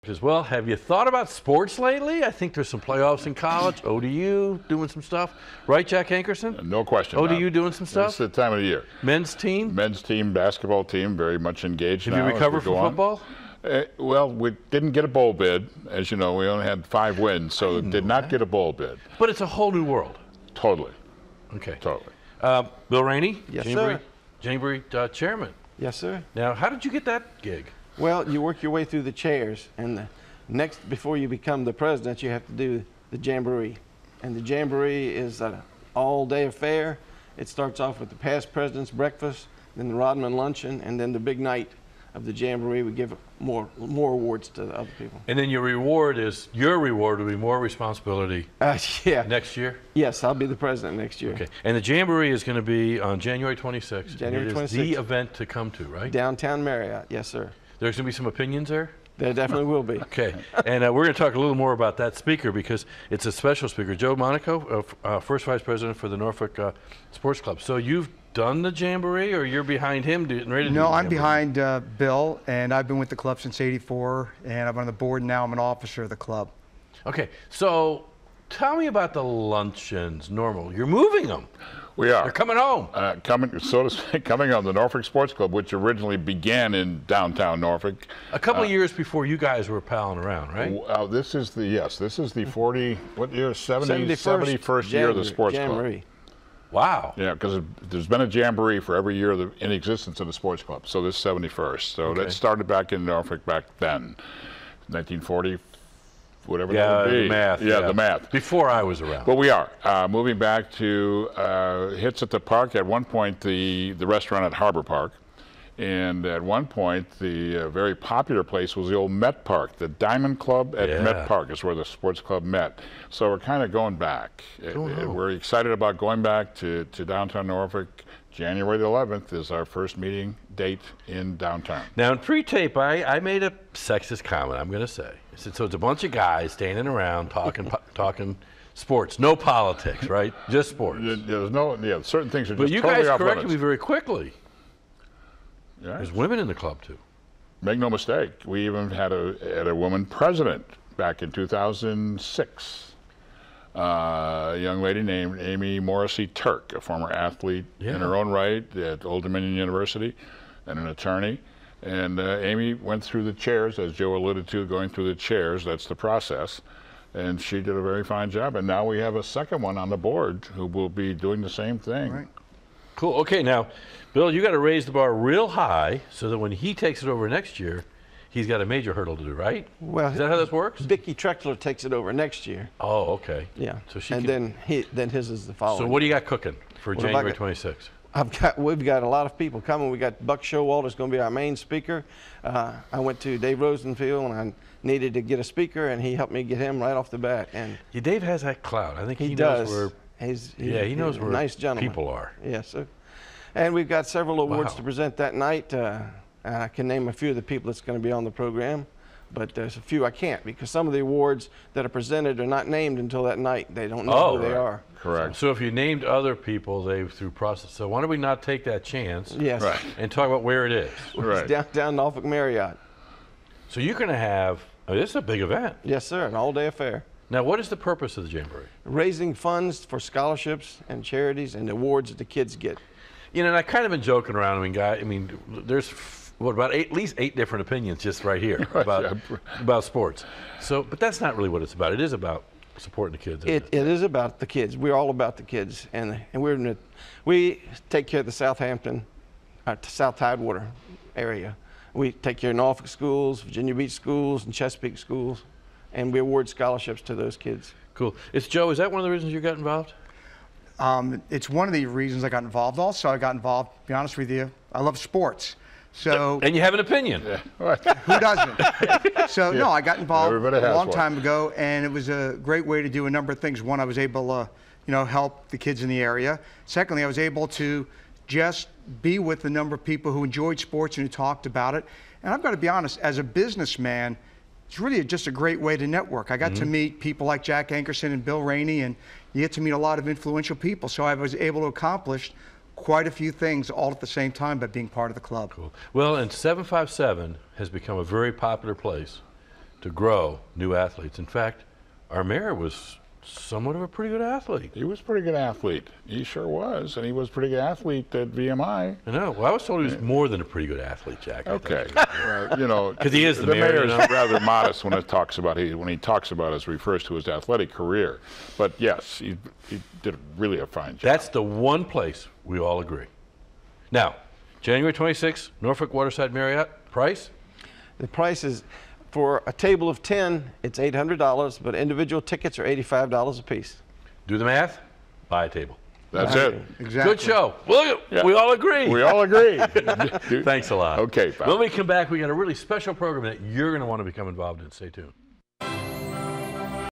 As well, have you thought about sports lately? I think there's some playoffs in college. ODU doing some stuff. Right, Jack Ankerson? No question. ODU doing some stuff? It's the time of the year. Men's team? Men's team, basketball team, very much engaged Have now. you recovered from football? Well, we didn't get a bowl bid. As you know, we only had 5 wins, so did not get a bowl bid. But it's a whole new world. Totally. Okay. Totally. Bill Rainey? Yes, Jamboree, sir. Jamboree chairman. Yes, sir. Now, how did you get that gig? Well, you work your way through the chairs, and before you become the president, you have to do the Jamboree. And the Jamboree is an all-day affair. It starts off with the past president's breakfast, then the Rodman luncheon, and then the big night of the Jamboree. We give more awards to the other people. And then your reward will be more responsibility Yeah. next year? Yes, I'll be the president next year. Okay. And the Jamboree is going to be on January 26th. January 26th. The event to come to, right? Downtown Marriott. Yes, sir. There's going to be some opinions there? There definitely will be. Okay, and we're going to talk a little more about that speaker because it's a special speaker. Joe Monaco, first vice president for the Norfolk Sports Club. So you've done the Jamboree, or you're behind him getting ready to do the No, I'm Jamboree? behind Bill, and I've been with the club since '84, and I'm on the board now. I'm an officer of the club. Okay, so tell me about the luncheons. Normal, you're moving them. We are. They're coming home. Coming on the Norfolk Sports Club, which originally began in downtown Norfolk. A couple of years before you guys were palling around, right? This is the 40, what year? 71st year of the sports club. Jamboree. Wow. Yeah, because there's been a Jamboree for every year in existence of the sports club. So this is 71st. So that started back in Norfolk back then, 1940. Whatever that would be. The math. Yeah, the math. Before I was around. But we are moving back to hits at the park. At one point, the restaurant at Harbor Park, and at one point, the very popular place was the old Met Park. The Diamond Club at Met Park is where the sports club met. So we're kind of going back. We're excited about going back to downtown Norfolk. January the 11th is our first meeting date in downtown. Now, in pre-tape, I made a sexist comment, I'm going to say. I said, so it's a bunch of guys standing around talking sports. No politics, right? Just sports. There's certain things are just But you totally guys off corrected limits. me very quickly. Yeah. There's women in the club, too. Make no mistake, we even had a woman president back in 2006. A young lady named Amy Morrissey Turk, a former athlete in her own right at Old Dominion University and an attorney. And Amy went through the chairs, as Joe alluded to, going through the chairs. That's the process. And she did a very fine job. And now we have a second one on the board who will be doing the same thing. Right. Cool. Okay, now, Bill, you got to raise the bar real high so that when he takes it over next year, he's got a major hurdle to do, right? Well, is that how this works? Vicky Trexler takes it over next year. Oh, okay. Yeah. So she and can... then his is the following. So what do you got cooking for What have I January got? 26th? We've got a lot of people coming. We got Buck Showalter is going to be our main speaker. I went to Dave Rosenfield and I needed to get a speaker, and he helped me get him right off the bat. And Yeah, Dave has that clout. I think he does. knows where. He knows he's a where nice gentleman. people are. Yes, sir. And we've got several awards Wow. to present that night. I can name a few of the people that's going to be on the program, but there's a few I can't because some of the awards that are presented are not named until that night. They don't know who they are. Correct. So if you named other people, they through process. So why don't we not take that chance Yes. Right. and talk about where it is? Right. It's downtown Norfolk Marriott. So you're going to have, this is a big event. Yes, sir, an all-day affair. Now, what is the purpose of the Jamboree? Raising funds for scholarships and charities and awards that the kids get. You know, and I've kind of been joking around. There's about at least 8 different opinions just right here about sports. So, but that's not really what it's about. It is about supporting the kids. It is about the kids. We're all about the kids, and we take care of the Southampton, South Tidewater area. We take care of Norfolk schools, Virginia Beach schools, and Chesapeake schools, and we award scholarships to those kids. Cool. It's Joe. Is that one of the reasons you got involved? It's one of the reasons I got involved. Also, I got involved, to be honest with you, I love sports. So And you have an opinion. who doesn't? So no, I got involved Everybody a has long one. time ago, and it was a great way to do a number of things. One, I was able to, help the kids in the area. Secondly, I was able to just be with a number of people who enjoyed sports and who talked about it. And I've got to be honest, as a businessman, it's really just a great way to network. I got to meet people like Jack Ankerson and Bill Rainey, and you get to meet a lot of influential people. So I was able to accomplish quite a few things all at the same time by being part of the club. Cool. Well, and 757 has become a very popular place to grow new athletes. In fact, our mayor was somewhat of a pretty good athlete. He was a pretty good athlete. He sure was, and he was a pretty good athlete at VMI. I know. Well, I was told he was more than a pretty good athlete, Jack. Okay, well, you know, 'Cause he is the mayor, mayor you is know? rather modest when it talks about when he talks about us, refers to his athletic career. But yes, he did really a fine job. That's the one place we all agree. Now, January 26th, Norfolk Waterside Marriott, price? The price is, for a table of 10, it's $800, but individual tickets are $85 a piece. Do the math, buy a table. That's it. Exactly. Good show. Look, Yeah. we all agree. We all agree. Thanks a lot. Okay, pal. When we come back, we got a really special program that you're going to want to become involved in. Stay tuned.